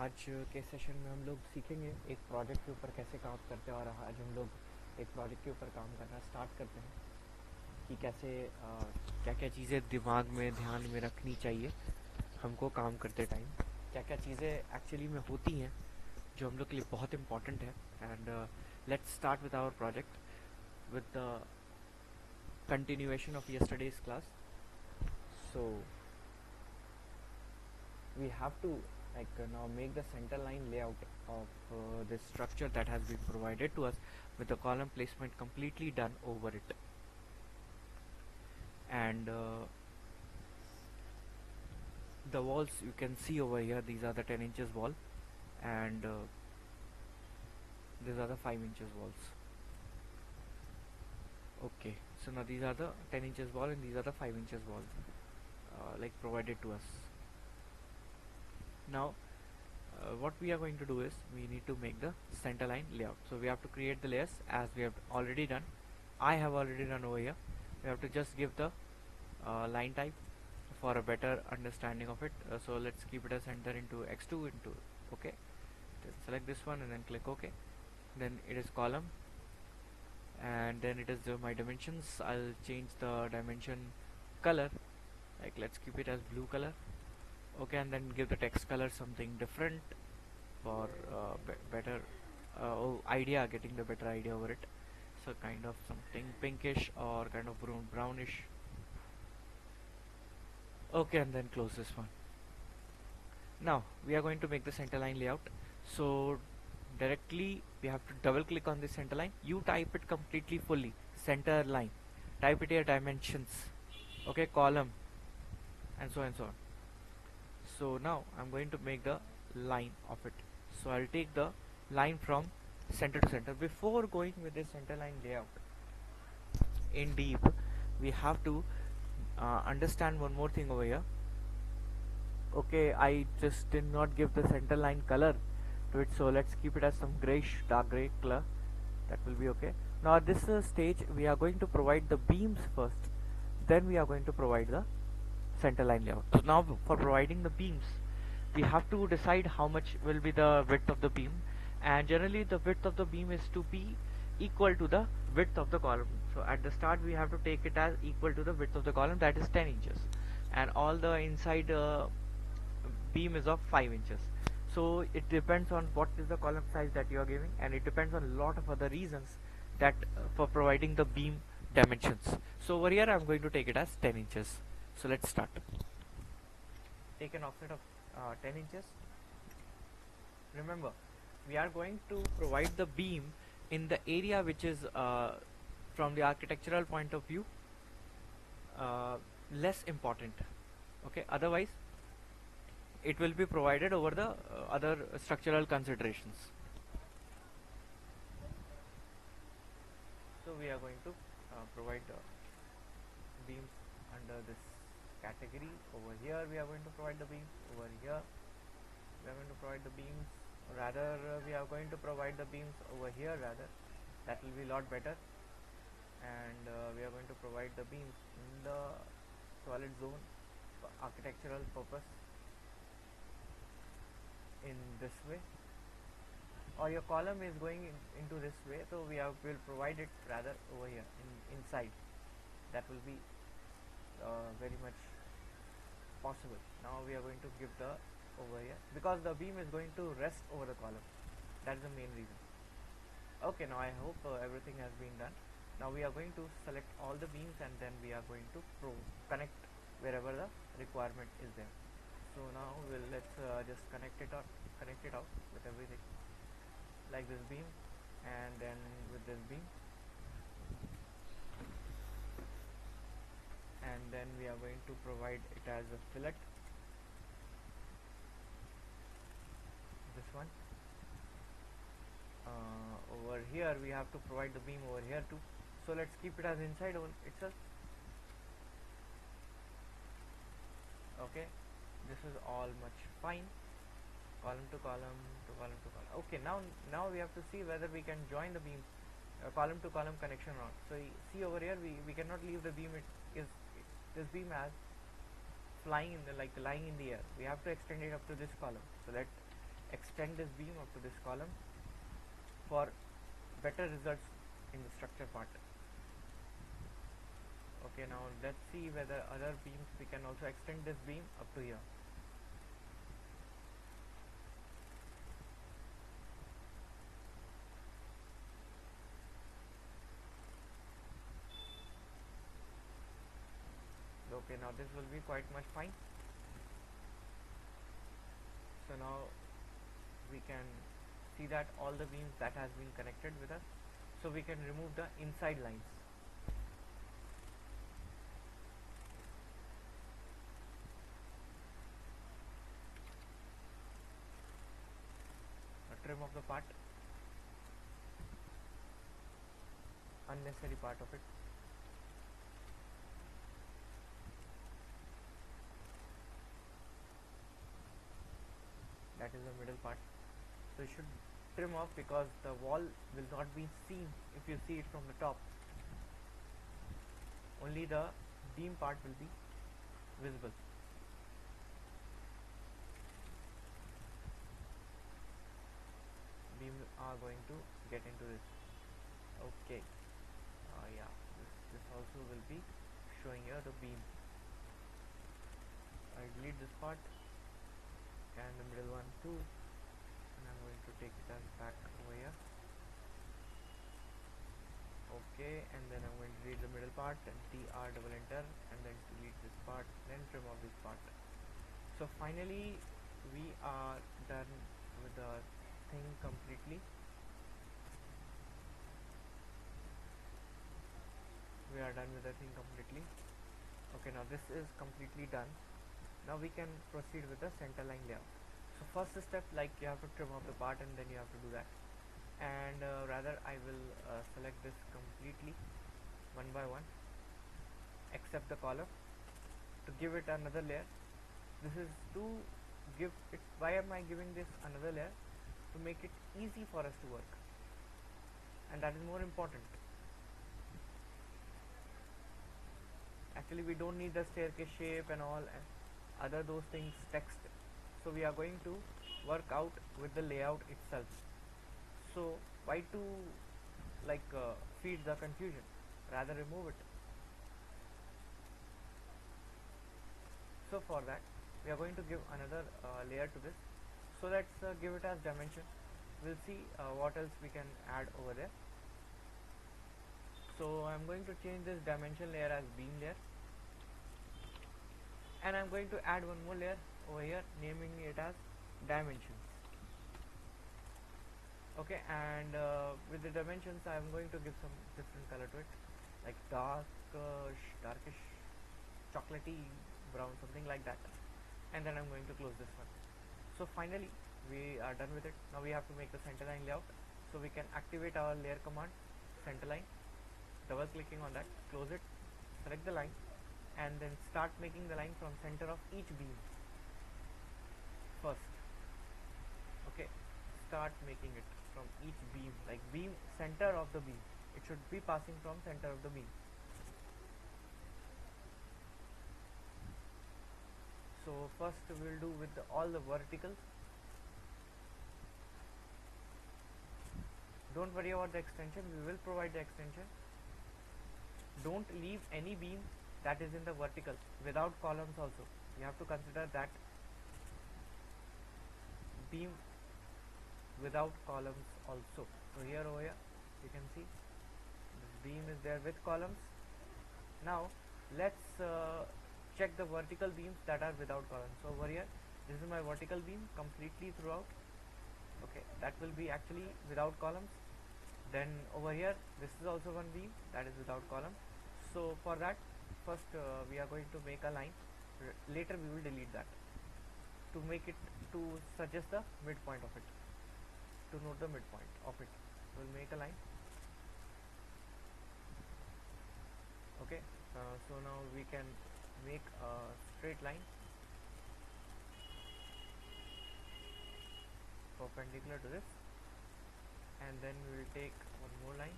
आज के सेशन में हम लोग सीखेंगे एक प्रोजेक्ट के ऊपर कैसे काम करते हैं। और आज हम लोग एक प्रोजेक्ट के ऊपर काम करना स्टार्ट करते हैं कि कैसे क्या क्या चीज़ें दिमाग में ध्यान में रखनी चाहिए हमको काम करते टाइम, क्या क्या चीज़ें एक्चुअली में होती हैं जो हम लोग के लिए बहुत इम्पॉर्टेंट है। And let's start with our project with the continuation of yesterday's class. So we have to now make the center line layout of this structure that has been provided to us with the column placement completely done over it. And the walls you can see over here, these are the 10 inches wall, and these are the 5 inches walls. Okay, so now these are the 10 inches wall and these are the 5 inches wall like provided to us. Now what we are going to do is we need to make the center line layout. So we have to create the layers as we have already done. I have already done over here. We have to just give the line type for a better understanding of it. So let's keep it as center into x2 into okay. Then select this one and then click OK. Then it is column, and then it is my dimensions. I'll change the dimension color, like let's keep it as blue color. Okay, and then give the text color something different for better idea, getting the better idea over it. So kind of something pinkish or kind of brownish. Okay, and then close this one. Now we are going to make the center line layout. So directly we have to double click on this center line. You type it completely fully, center line. Type it here, dimensions, okay, column, and so on and so on. So now I'm going to make the line of it. So I'll take the line from center to center. Before going with this center line layout in deep, we have to understand one more thing over here. Okay, I just did not give the center line color to it, so let's keep it as some grayish, dark gray color. That will be okay. Now at this stage we are going to provide the beams first, then we are going to provide the center line layout. So now for providing the beams, we have to decide how much will be the width of the beam, and generally the width of the beam is to be equal to the width of the column. So at the start we have to take it as equal to the width of the column, that is 10 inches, and all the inside beam is of 5 inches. So it depends on what is the column size that you are giving, and it depends on a lot of other reasons that for providing the beam dimensions. So over here I'm going to take it as 10 inches. So let's start. Take an offset of 10 inches. Remember, we are going to provide the beam in the area which is from the architectural point of view less important. Okay, otherwise it will be provided over the other structural considerations. So we are going to provide beams under this category. Over here we are going to provide the beams. Over here we are going to provide the beams. Rather we are going to provide the beams over here, rather that will be a lot better. And we are going to provide the beams in the solid zone for architectural purpose in this way, or your column is going into this way, so we will provide it rather over here inside. That will be very much possible. Now we are going to give the over here because the beam is going to rest over the column. That is the main reason. Okay, now I hope everything has been done. Now we are going to select all the beams, and then we are going to connect wherever the requirement is there. So now let's just connect it out with everything, like this beam, and then with this beam, and then we are going to provide it as a fillet, this one. Over here we have to provide the beam over here too, so let's keep it as inside itself. Okay, this is all much fine. Column to column to column to column. Okay, now we have to see whether we can join the beams, column to column connection or not. So see over here we cannot leave the beam, this beam as flying in the lying in the air. We have to extend it up to this column. So let extend this beam up to this column for better results in the structure part. Okay, now let's see whether other beams we can also extend this beam up to here. Okay, now this will be quite much fine. So now we can see that all the beams that has been connected with us, so we can remove the inside lines. Trim off the part, unnecessary part of it. That is the middle part, so you should trim off because the wall will not be seen if you see it from the top. Only the beam part will be visible. Beam are going to get into this. Okay, yeah, this also will be showing here the beam. I delete this part and the middle one too, and I'm going to take it as back over here. Okay, and then I'm going to delete the middle part and TR double enter, and then delete this part, then trim off this part. So finally we are done with the thing completely. Okay, now this is completely done. Now we can proceed with the center line layout. So first step, like, you have to trim off the part and then you have to do that, and rather I will select this completely one by one except the column to give it another layer. This is to give it, why am I giving this another layer? To make it easy for us to work, and that is more important. Actually we don't need the staircase shape and all and other those things text, so we are going to work out with the layout itself. So why to feed the confusion, rather remove it. So for that we are going to give another layer to this. So let's give it as dimension. We'll see what else we can add over there. So I'm going to change this dimension layer as beam layer, and I'm going to add one more layer over here, naming it as dimensions. Okay, and with the dimensions I'm going to give some different color to it, like darkish chocolatey brown, something like that, and then I'm going to close this one. So finally we are done with it. Now we have to make the center line layout, so we can activate our layer command, center line, double clicking on that, close it, select the line, and then start making the line from center of each beam first. Okay, start making it from each beam, like beam center of the beam, it should be passing from center of the beam. So first we'll do with all the verticals. Don't worry about the extension, we will provide the extension. Don't leave any beam that is in the vertical without columns also. You have to consider that beam without columns also. So here over here you can see this beam is there with columns. Now let's check the vertical beams that are without columns. So over here this is my vertical beam completely throughout. Okay, that will be actually without columns. Then over here this is also one beam that is without column. So for that, first we are going to make a line, later we will delete that, to make it, to suggest the midpoint of it, to note the midpoint of it. We'll make a line. Okay, so now we can make a straight line perpendicular to this, and then we will take one more line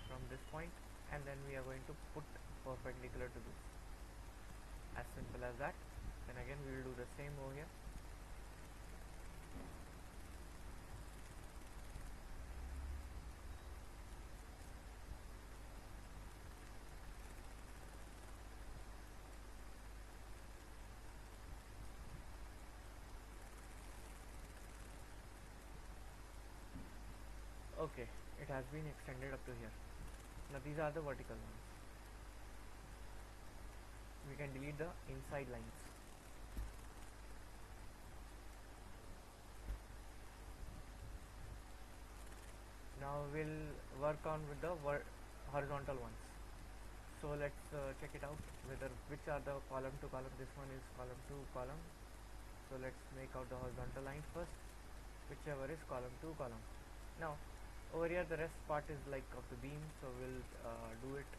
from this point, and then we are going to put perpendicular to this, as simple as that. Then again we will do the same over here. it has been extended up to here. Now these are the vertical ones. We can delete the inside lines. Now we'll work on with the horizontal ones. So let's check it out whether which are the column to column. This one is column to column. So let's make out the horizontal lines first, whichever is column to column. Now over here the rest part is like of the beam, so we'll do it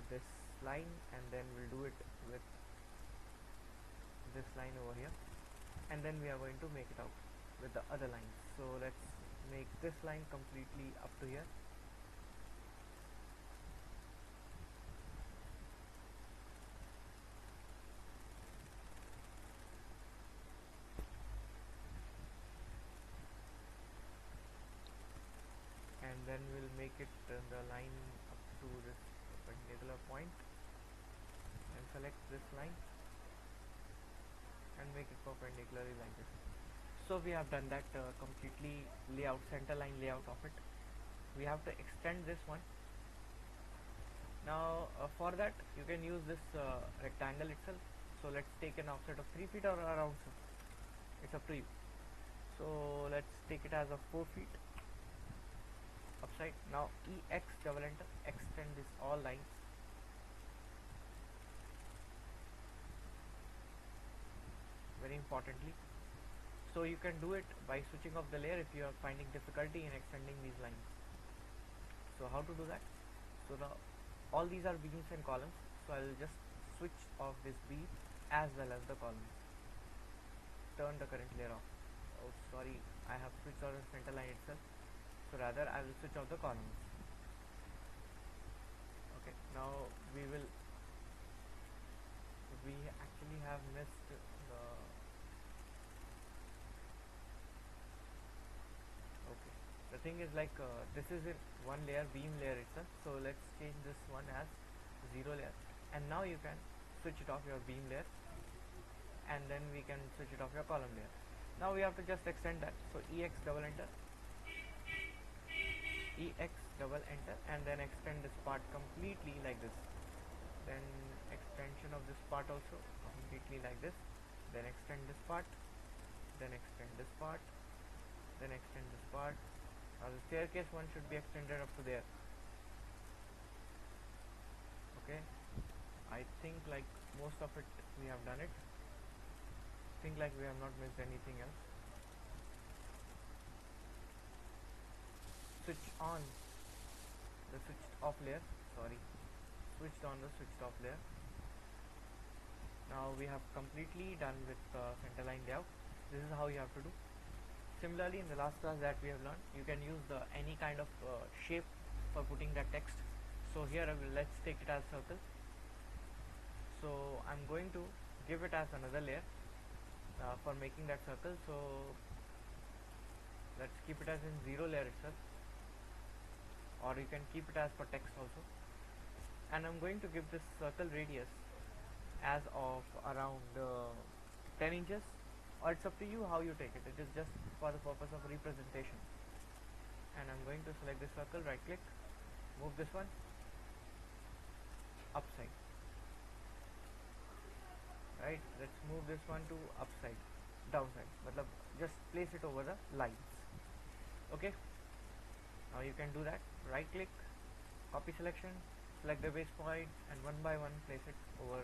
with this line, and then we'll do it with this line over here, and then we are going to make it out with the other lines. So let's make this line completely up to here. And then we'll make it the line up to this perpendicular point, and select this line and make it perpendicularly like this. So we have done that completely layout, center line layout of it. We have to extend this one. Now for that you can use this rectangle itself. So let's take an offset of 3 feet or around, so it's up to you. So let's take it as a 4 feet upside. Now EX double enter, extend this all lines. Very importantly, so you can do it by switching off the layer if you are finding difficulty in extending these lines. So how to do that? So all these are beams and columns, so I will just switch off this beam as well as the columns. Turn the current layer off. Oh sorry, I have switched on the center line itself, so rather I will switch off the columns. Okay, now we actually have missed the okay, the thing is like this is in one layer, beam layer itself, so let's change this one as 0 layer, and now you can switch it off your beam layer, and then we can switch it off your column layer. Now we have to just extend that, so EX double enter, EX double enter, and then extend this part completely like this, then extension of this part also completely like this, then extend this part, then extend this part, then extend this part. Now the staircase one should be extended up to there. Okay, I think like most of it we have done it. Think like we have not missed anything else. Switch on the switched off layer, sorry, switched on the switched off layer. Now we have completely done with center line layout. This is how you have to do. Similarly, in the last class that we have learned, you can use the any kind of shape for putting that text. So here let's take it as circle. So I'm going to give it as another layer for making that circle. So let's keep it as in 0 layer itself, or you can keep it as for text also. And I'm going to give this circle radius as of around 10 inches, or it's up to you how you take it. It is just for the purpose of representation. And I'm going to select this circle, right click, move this one upside. Right, let's move this one to upside, downside, matlab just place it over the lines. Okay, now you can do that. Right click, copy selection, select the base point, and one by one place it over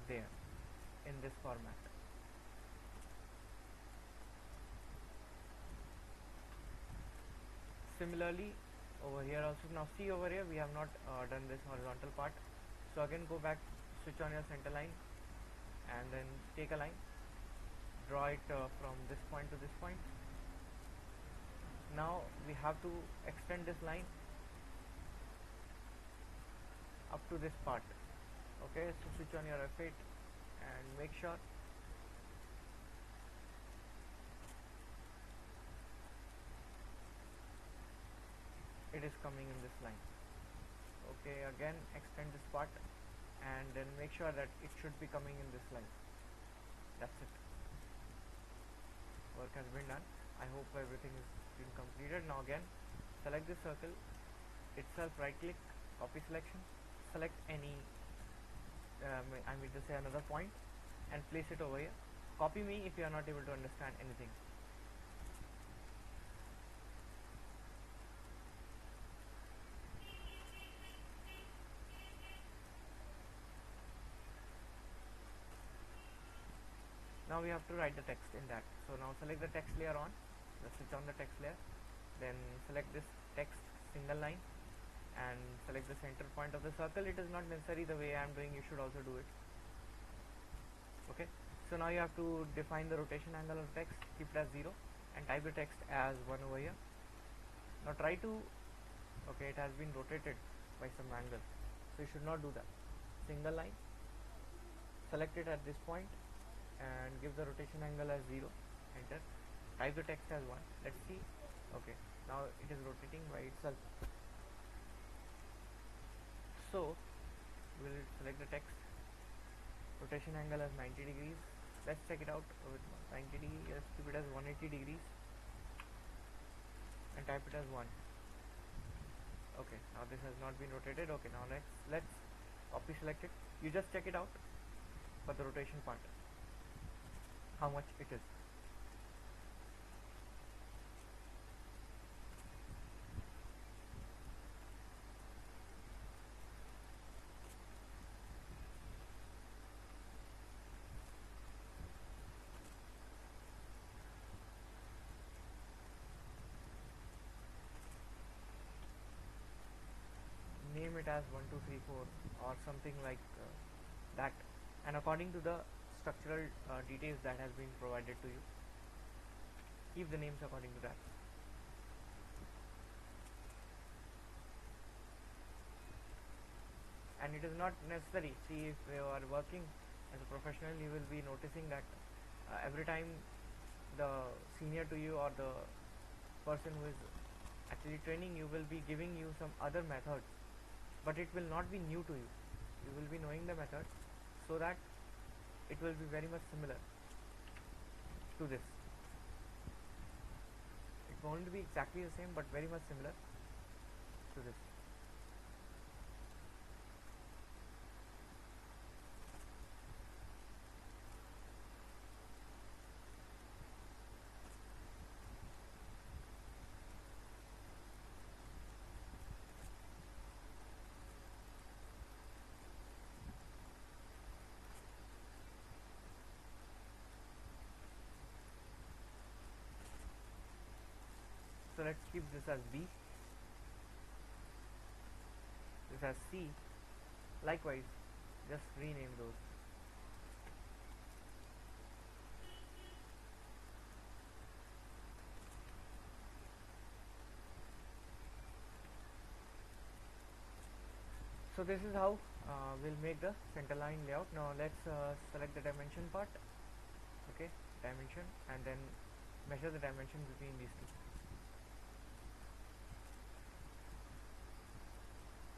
there in this format. Similarly over here also. Now see, over here we have not done this horizontal part, so again go back, switch on your center line, and then take a line, draw it from this point to this point. Now we have to extend this line up to this part. Okay, so switch on your F8 and make sure it is coming in this line. Okay, again extend this part and then make sure that it should be coming in this line. That's it. Work has been done. I hope everything is been completed. Now again select this circle, itself, right click, copy selection, select any I mean to say another point and place it over here. Copy me if you are not able to understand anything. Now we have to write the text in that. So now select the text layer on, just switch on the text layer, then select this text single line and select the center point of the circle. It is not necessary the way I am doing, you should also do it. Okay, so now you have to define the rotation angle of text, keep it as 0 and type the text as 1 over here. Now try to, okay, it has been rotated by some angle, so you should not do that. Single line, select it at this point and give the rotation angle as 0, enter, type the text as 1, let's see. Okay, now it is rotating by itself. So we'll select the text, rotation angle as 90 degrees, let's check it out with 90 degrees, let's keep it as 180 degrees and type it as 1. Okay, now this has not been rotated. Okay, now let's copy select it. You just check it out for the rotation part, how much it is. Name it as 1234 or something like that, and according to the structural details that has been provided to you, keep the names according to that. And it is not necessary, see, if you are working as a professional, you will be noticing that every time the senior to you or the person who is actually training you will be giving you some other methods, but it will not be new to you. You will be knowing the method so that it will be very much similar to this. It won't be exactly the same, but very much similar to this. So let's keep this as B, this as C. Likewise, just rename those. So this is how we'll make the center line layout. Now let's select the dimension part. Okay, dimension, and then measure the dimension between these two.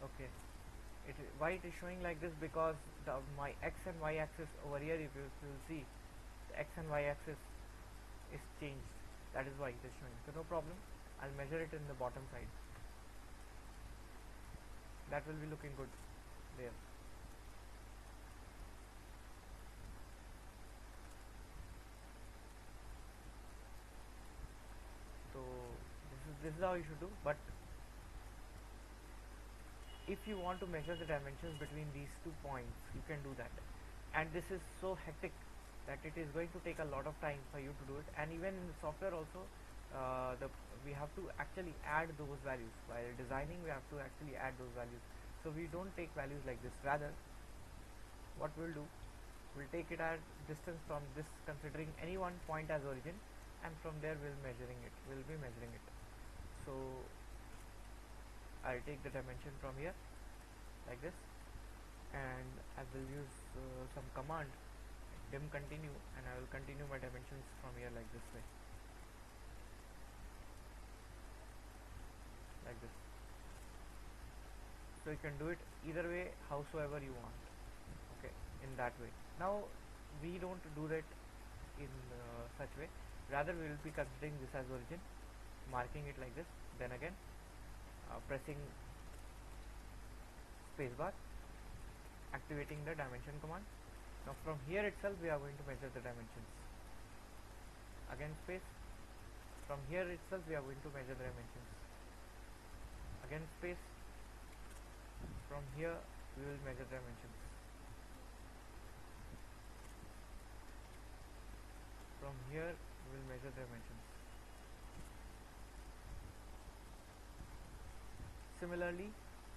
Okay, why it is showing like this, because my x and y axis over here, if you will see, the x and y axis is changed. That is why it is showing. So no problem, I'll measure it in the bottom side. That will be looking good there. So this is how you should do. But if you want to measure the dimensions between these 2 points, you can do that, and this is so hectic that it is going to take a lot of time for you to do it. And even in the software also, we have to actually add those values. While designing, we have to actually add those values. So we don't take values like this. Rather, what we'll do, we'll take it at distance from this, considering any one point as origin, and from there we'll be measuring it. So I'll take the dimension from here like this, and I will use some command, dim continue, and I will continue my dimensions from here like this way, like this. So you can do it either way, howsoever you want. Okay, in that way. Now we don't do that in such way. Rather, we will be considering this as origin, marking it like this, then again pressing spacebar, activating the dimension command. Now from here itself we are going to measure the dimensions. Again space. From here itself we are going to measure the dimensions. Again space. From here we will measure dimensions. From here we will measure dimensions. Similarly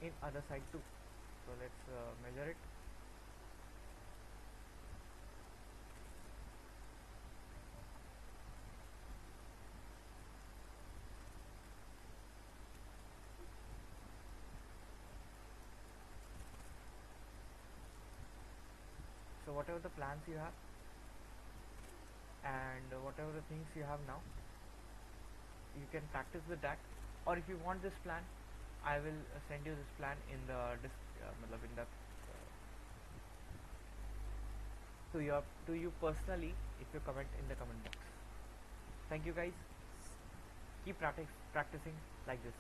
in other side too. So let's measure it. So whatever the plans you have and whatever the things you have now, you can practice with that. Or if you want this plan, I will send you this plan in the to you personally if you comment in the comment box. Thank you guys. Keep practicing like this.